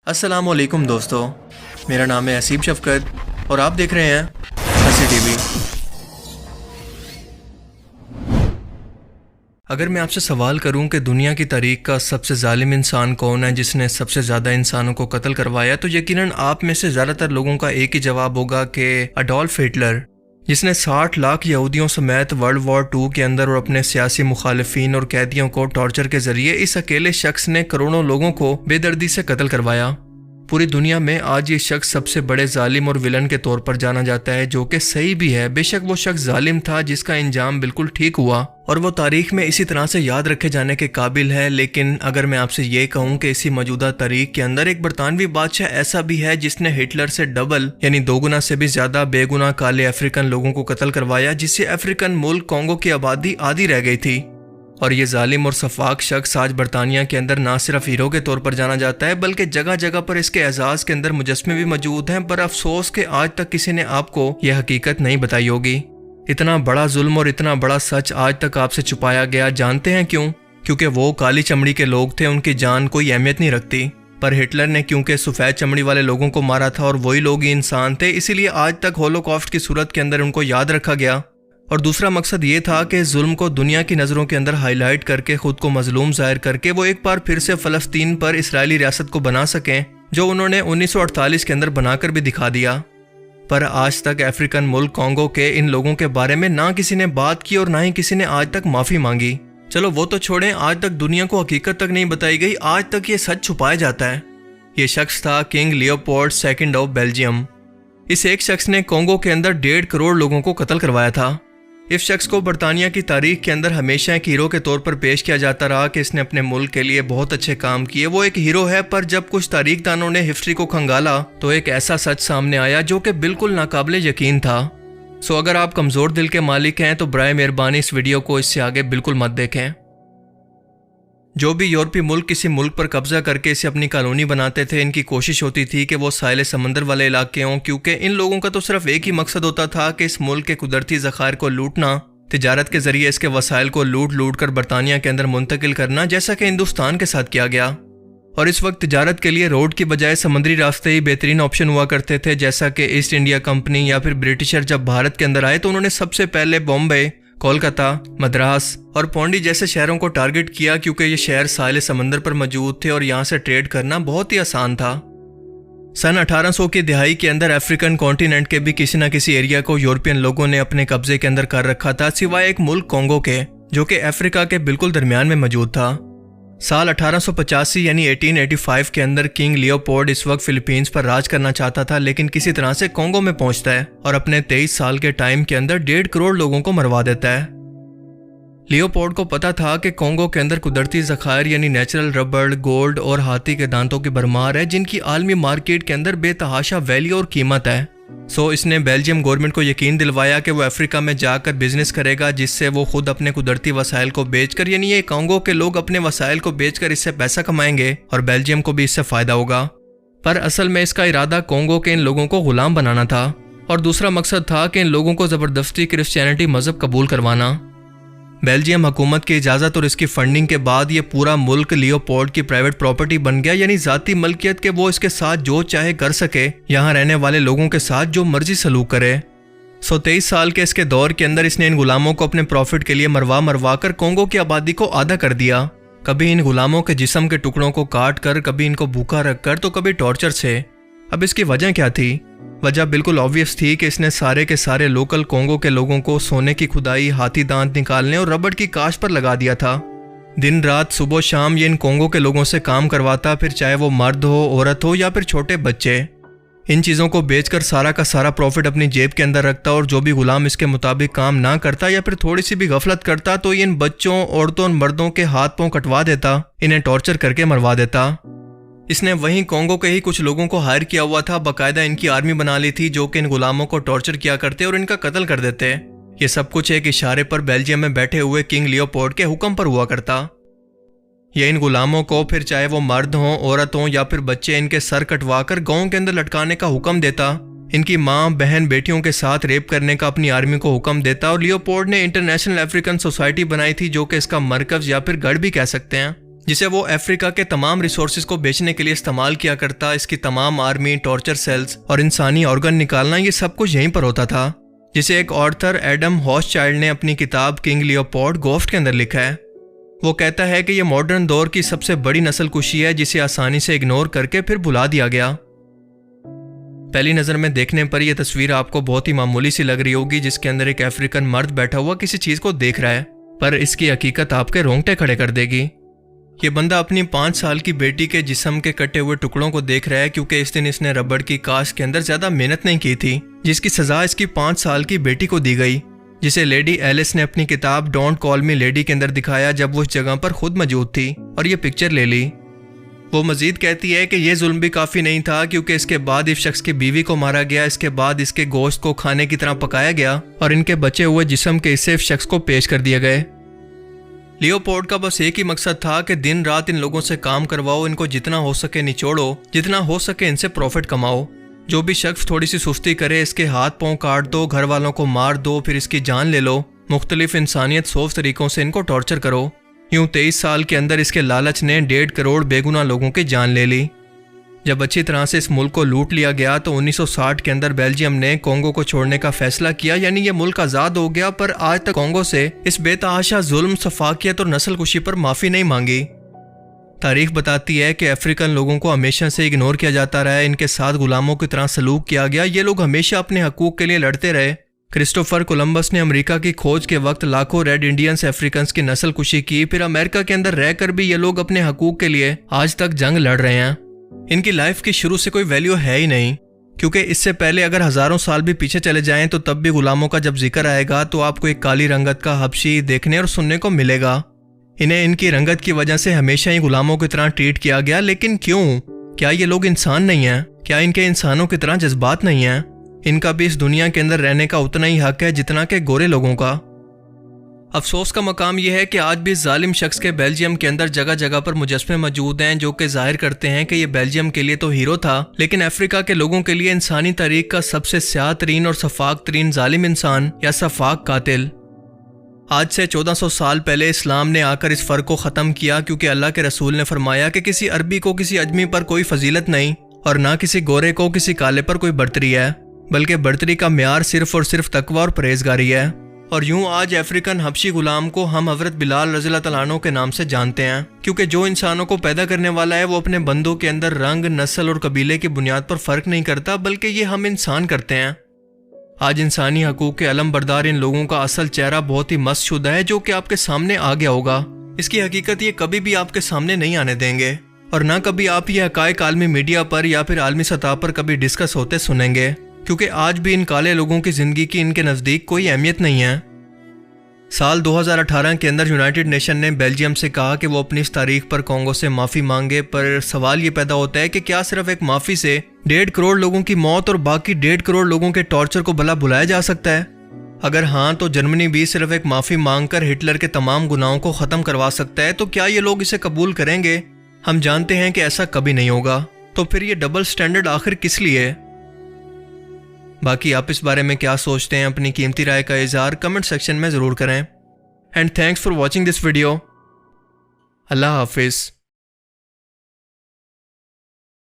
अस्सलाम वालेकुम दोस्तों, मेरा नाम है असीब शफकत और आप देख रहे हैं हंसी टीवी। अगर मैं आपसे सवाल करूं कि दुनिया की तारीख का सबसे जालिम इंसान कौन है जिसने सबसे ज़्यादा इंसानों को कत्ल करवाया, तो यकीनन आप में से ज़्यादातर लोगों का एक ही जवाब होगा कि अडोल्फ हिटलर, जिसने 60 लाख यहूदियों समेत वर्ल्ड वॉर 2 के अंदर और अपने सियासी मुखालिफिन और कैदियों को टॉर्चर के जरिए इस अकेले शख्स ने करोड़ों लोगों को बेदर्दी से कत्ल करवाया। पूरी दुनिया में आज ये शख्स सबसे बड़े जालिम और विलन के तौर पर जाना जाता है, जो कि सही भी है। बेशक वो शख्स जालिम था जिसका इंजाम बिल्कुल ठीक हुआ और वो तारीख में इसी तरह से याद रखे जाने के काबिल है। लेकिन अगर मैं आपसे ये कहूँ कि इसी मौजूदा तारीख के अंदर एक बरतानवी बादशाह ऐसा भी है जिसने हिटलर से डबल यानी 2 गुना से भी ज्यादा बेगुनाह काले अफ्रीकन लोगों को कत्ल करवाया, जिससे अफ्रीकन मुल्क कॉन्गो की आबादी आधी रह गई थी। और ये जालिम और सफाक शख्स आज बरतानिया के अंदर ना सिर्फ हीरो के तौर पर जाना जाता है, बल्कि जगह जगह पर इसके एजाज के अंदर मुजस्मे भी मौजूद हैं। पर अफसोस कि आज तक किसी ने आपको यह हकीकत नहीं बताई होगी। इतना बड़ा जुल्म और इतना बड़ा सच आज तक आपसे छुपाया गया। जानते हैं क्यों? क्योंकि वो काली चमड़ी के लोग थे, उनकी जान कोई अहमियत नहीं रखती। पर हिटलर ने क्योंकि सफ़ेद चमड़ी वाले लोगों को मारा था और वही लोग ही इंसान थे, इसीलिए आज तक होलोकॉस्ट की सूरत के अंदर उनको याद रखा गया। और दूसरा मकसद ये था कि जुल्म को दुनिया की नज़रों के अंदर हाईलाइट करके खुद को मजलूम जाहिर करके वो एक बार फिर से फ़लस्तीन पर इसराइली रियासत को बना सकें, जो उन्होंने 1948 के अंदर बनाकर भी दिखा दिया। पर आज तक अफ्रीकन मुल्क कॉन्गो के इन लोगों के बारे में ना किसी ने बात की और ना ही किसी ने आज तक माफ़ी मांगी। चलो वो तो छोड़ें, आज तक दुनिया को हकीकत तक नहीं बताई गई, आज तक ये सच छुपाया जाता है। ये शख्स था king Leopold second of Belgium. इस एक शख्स ने कॉन्गो के अंदर 1.5 करोड़ लोगों को कत्ल करवाया था। इस शख्स को बरतानिया की तारीख के अंदर हमेशा एक हीरो के तौर पर पेश किया जाता रहा कि इसने अपने मुल्क के लिए बहुत अच्छे काम किए। वो एक हीरो है, पर जब कुछ तारीखदानों ने हिस्ट्री को खंगाला तो एक ऐसा सच सामने आया जो कि बिल्कुल नाकाबिले यकीन था। सो अगर आप कमज़ोर दिल के मालिक हैं तो बराए मेहरबानी इस वीडियो को इससे आगे बिल्कुल मत देखें। जो भी यूरोपीय मुल्क किसी मुल्क पर कब्जा करके इसे अपनी कॉलोनी बनाते थे, इनकी कोशिश होती थी कि वो साहिल समंदर वाले इलाके हों, क्योंकि इन लोगों का तो सिर्फ एक ही मकसद होता था कि इस मुल्क के कुदरती ज़खायर को लूटना, तिजारत के जरिए इसके वसाइल को लूट कर बरतानिया के अंदर मुंतकिल करना, जैसा कि हिंदुस्तान के साथ किया गया। और इस वक्त तिजारत के लिए रोड की बजाय समुद्री रास्ते ही बेहतरीन ऑप्शन हुआ करते थे। जैसा कि ईस्ट इंडिया कंपनी या फिर ब्रिटिशर जब भारत के अंदर आए तो उन्होंने सबसे पहले बॉम्बे, कोलकाता, मद्रास और पौंडी जैसे शहरों को टारगेट किया, क्योंकि ये शहर साहिल समंदर पर मौजूद थे और यहाँ से ट्रेड करना बहुत ही आसान था। सन 1800 की दिहाई के अंदर अफ्रीकन कॉन्टिनेंट के भी किसी न किसी एरिया को यूरोपियन लोगों ने अपने कब्जे के अंदर कर रखा था, सिवाय एक मुल्क कॉन्गो के, जो कि अफ्रीका के बिल्कुल दरमियान में मौजूद था। साल 1885 यानी 1885 के अंदर किंग लियोपोल्ड इस वक्त फिलीपींस पर राज करना चाहता था, लेकिन किसी तरह से कॉन्गो में पहुंचता है और अपने 23 साल के टाइम के अंदर 1.5 करोड़ लोगों को मरवा देता है। लियोपोल्ड को पता था कि कॉन्गो के अंदर कुदरती ज़खायर यानी नेचुरल रबड़, गोल्ड और हाथी के दांतों की भरमार है, जिनकी आलमी मार्केट के अंदर बेतहाशा वैल्यू और कीमत है। सो इसने बेल्जियम गवर्नमेंट को यकीन दिलवाया कि वो अफ्रीका में जाकर बिजनेस करेगा, जिससे वो खुद अपने कुदरती वसाइल को बेचकर, यानी ये कॉन्गो के लोग अपने वसाइल को बेचकर इससे पैसा कमाएंगे और बेल्जियम को भी इससे फायदा होगा। पर असल में इसका इरादा कॉन्गो के इन लोगों को गुलाम बनाना था और दूसरा मकसद था कि इन लोगों को ज़बरदस्ती क्रिश्चियनिटी मजहब कबूल करवाना। बेल्जियम हुकूमत की इजाज़त और इसकी फंडिंग के बाद ये पूरा मुल्क लियोपोल्ड की प्राइवेट प्रॉपर्टी बन गया, यानी ज़ाती मलकियत के वो इसके साथ जो चाहे कर सके, यहाँ रहने वाले लोगों के साथ जो मर्जी सलूक करे। 23 साल के इसके दौर के अंदर इसने इन गुलामों को अपने प्रॉफिट के लिए मरवा कर कॉन्गो की आबादी को आधा कर दिया। कभी इन गुलामों के जिस्म के टुकड़ों को काट कर, कभी इनको भूखा रख कर, तो कभी टॉर्चर से। अब इसकी वजह क्या थी? वजह बिल्कुल ऑब्वियस थी कि इसने सारे के सारे लोकल कॉन्गो के लोगों को सोने की खुदाई, हाथी दांत निकालने और रबड़ की काश पर लगा दिया था। दिन रात सुबह शाम ये इन कॉन्गो के लोगों से काम करवाता, फिर चाहे वो मर्द हो, औरत हो या फिर छोटे बच्चे। इन चीज़ों को बेचकर सारा का सारा प्रॉफिट अपनी जेब के अंदर रखता और जो भी गुलाम इसके मुताबिक काम ना करता या फिर थोड़ी सी भी गफलत करता तो इन बच्चों, औरतों और मर्दों के हाथ पांव कटवा देता, इन्हें टॉर्चर करके मरवा देता। इसने वहीं कॉन्गो के ही कुछ लोगों को हायर किया हुआ था, बाकायदा इनकी आर्मी बना ली थी जो कि इन गुलामों को टॉर्चर किया करते और इनका कत्ल कर देते। ये सब कुछ एक इशारे पर बेल्जियम में बैठे हुए किंग लियोपोल्ड के हुक्म पर हुआ करता। ये इन गुलामों को फिर चाहे वो मर्द हों, औरत हों या फिर बच्चे, इनके सर कटवा कर गाँव के अंदर लटकाने का हुक्म देता। इनकी माँ, बहन, बेटियों के साथ रेप करने का अपनी आर्मी को हुक्म देता। और लियोपोल्ड ने इंटरनेशनल अफ्रीकन सोसाइटी बनाई थी, जो कि इसका मरकज या फिर गढ़ भी कह सकते हैं। جسے وہ افریقہ کے تمام ریسورسز کو بیچنے کے لیے استعمال کیا کرتا۔ اس کی تمام آرمی، ٹارچر سیلز اور انسانی آرگن نکالنا، یہ سب کچھ یہیں پر ہوتا تھا، جسے ایک آتھر ایڈم ہاسچائلڈ نے اپنی کتاب کنگ لیوپولڈ گوسٹ کے اندر لکھا ہے۔ وہ کہتا ہے کہ یہ ماڈرن دور کی سب سے بڑی نسل کشی ہے جسے آسانی سے اگنور کر کے پھر بھلا دیا گیا۔ پہلی نظر میں دیکھنے پر یہ تصویر آپ کو بہت ہی معمولی سی لگ رہی ہوگی، جس کے اندر ایک افریقن مرد بیٹھا ہوا کسی چیز کو دیکھ رہا ہے، پر اس کی حقیقت آپ کے رونگٹے کھڑے کر دے گی۔ یہ بندہ اپنی 5 سال کی بیٹی کے جسم کے کٹے ہوئے ٹکڑوں کو دیکھ رہا ہے، کیونکہ اس دن اس نے ربڑ کی کاشت کے اندر زیادہ محنت نہیں کی تھی، جس کی سزا اس کی 5 سال کی بیٹی کو دی گئی، جسے لیڈی ایلس نے اپنی کتاب ڈونٹ کال می لیڈی کے اندر دکھایا جب وہ اس جگہ پر خود موجود تھی اور یہ پکچر لے لی۔ وہ مزید کہتی ہے کہ یہ ظلم بھی کافی نہیں تھا، کیونکہ اس کے بعد اس شخص کی بیوی کو مارا گیا، اس کے بعد اس کے گوشت کو کھانے کی طرح پکایا گیا اور ان کے بچے ہوئے جسم کے حصے اس شخص کو پیش کر دیے گئے۔ لیوپولڈ کا بس ایک ہی مقصد تھا کہ دن رات ان لوگوں سے کام کرواؤ، ان کو جتنا ہو سکے نچوڑو، جتنا ہو سکے ان سے پروفٹ کماؤ۔ جو بھی شخص تھوڑی سی سستی کرے اس کے ہاتھ پاؤں کاٹ دو، گھر والوں کو مار دو، پھر اس کی جان لے لو، مختلف انسانیت سوز طریقوں سے ان کو ٹارچر کرو۔ یوں 23 سال کے اندر اس کے لالچ نے 1.5 کروڑ بے گناہ لوگوں کی جان لے لی۔ جب اچھی طرح سے اس ملک کو لوٹ لیا گیا تو 1960 کے اندر بیلجیم نے کونگو کو چھوڑنے کا فیصلہ کیا، یعنی یہ ملک آزاد ہو گیا، پر آج تک کونگو سے اس بے تحاشا ظلم، سفاکیت اور نسل کشی پر معافی نہیں مانگی۔ تاریخ بتاتی ہے کہ افریقن لوگوں کو ہمیشہ سے اگنور کیا جاتا رہا ہے، ان کے ساتھ غلاموں کی طرح سلوک کیا گیا، یہ لوگ ہمیشہ اپنے حقوق کے لیے لڑتے رہے۔ کرسٹوفر کولمبس نے امریکہ کی کھوج کے وقت لاکھوں ریڈ انڈینز افریکنز کی نسل کشی کی، پھر امریکہ کے اندر رہ کر بھی یہ لوگ اپنے حقوق کے لیے آج تک جنگ لڑ رہے ہیں۔ ان کی لائف کی شروع سے کوئی ویلیو ہے ہی نہیں، کیونکہ اس سے پہلے اگر ہزاروں سال بھی پیچھے چلے جائیں تو تب بھی غلاموں کا جب ذکر آئے گا تو آپ کو ایک کالی رنگت کا حبشی دیکھنے اور سننے کو ملے گا۔ انہیں ان کی رنگت کی وجہ سے ہمیشہ ہی غلاموں کی طرح ٹریٹ کیا گیا، لیکن کیوں؟ کیا یہ لوگ انسان نہیں ہیں؟ کیا ان کے انسانوں کی طرح جذبات نہیں ہیں؟ ان کا بھی اس دنیا کے اندر رہنے کا اتنا ہی حق ہے جتنا کہ گورے لوگوں کا۔ افسوس کا مقام یہ ہے کہ آج بھی اس ظالم شخص کے بیلجیم کے اندر جگہ جگہ پر مجسمے موجود ہیں جو کہ ظاہر کرتے ہیں کہ یہ بیلجیم کے لیے تو ہیرو تھا، لیکن افریقہ کے لوگوں کے لیے انسانی تاریخ کا سب سے سیاہ ترین اور سفاک ترین ظالم انسان یا سفاک قاتل۔ آج سے 1400 سال پہلے اسلام نے آ کر اس فرق کو ختم کیا، کیونکہ اللہ کے رسول نے فرمایا کہ کسی عربی کو کسی اجمی پر کوئی فضیلت نہیں، اور نہ کسی گورے کو کسی کالے پر کوئی برتری ہے، بلکہ برتری کا معیار صرف اور صرف تقوی اور پرہیزگاری ہے۔ اور یوں آج افریقن حبشی غلام کو ہم حضرت بلال رضی اللہ تعالیٰ عنہ کے نام سے جانتے ہیں، کیونکہ جو انسانوں کو پیدا کرنے والا ہے وہ اپنے بندوں کے اندر رنگ، نسل اور قبیلے کی بنیاد پر فرق نہیں کرتا، بلکہ یہ ہم انسان کرتے ہیں۔ آج انسانی حقوق کے علم بردار ان لوگوں کا اصل چہرہ بہت ہی مست شدہ ہے، جو کہ آپ کے سامنے آ گیا ہوگا۔ اس کی حقیقت یہ کبھی بھی آپ کے سامنے نہیں آنے دیں گے، اور نہ کبھی آپ یہ حقائق عالمی میڈیا پر یا پھر عالمی سطح پر کبھی ڈسکس ہوتے سنیں گے، کیونکہ آج بھی ان کالے لوگوں کی زندگی کی ان کے نزدیک کوئی اہمیت نہیں ہے۔ سال 2018 کے اندر یونائٹڈ نیشن نے بیلجیم سے کہا کہ وہ اپنی اس تاریخ پر کونگو سے معافی مانگے، پر سوال یہ پیدا ہوتا ہے کہ کیا صرف ایک معافی سے 1.5 کروڑ لوگوں کی موت اور باقی 1.5 کروڑ لوگوں کے ٹارچر کو بھلا بلایا جا سکتا ہے؟ اگر ہاں تو جرمنی بھی صرف ایک معافی مانگ کر ہٹلر کے تمام گناہوں کو ختم کروا سکتا ہے، تو کیا یہ لوگ اسے قبول کریں گے؟ ہم جانتے ہیں کہ ایسا کبھی نہیں ہوگا، تو پھر یہ ڈبل سٹینڈرڈ آخر کس لیے؟ باقی آپ اس بارے میں کیا سوچتے ہیں؟ اپنی قیمتی رائے کا اظہار کمنٹ سیکشن میں ضرور کریں۔ And thanks for watching this video. اللہ حافظ۔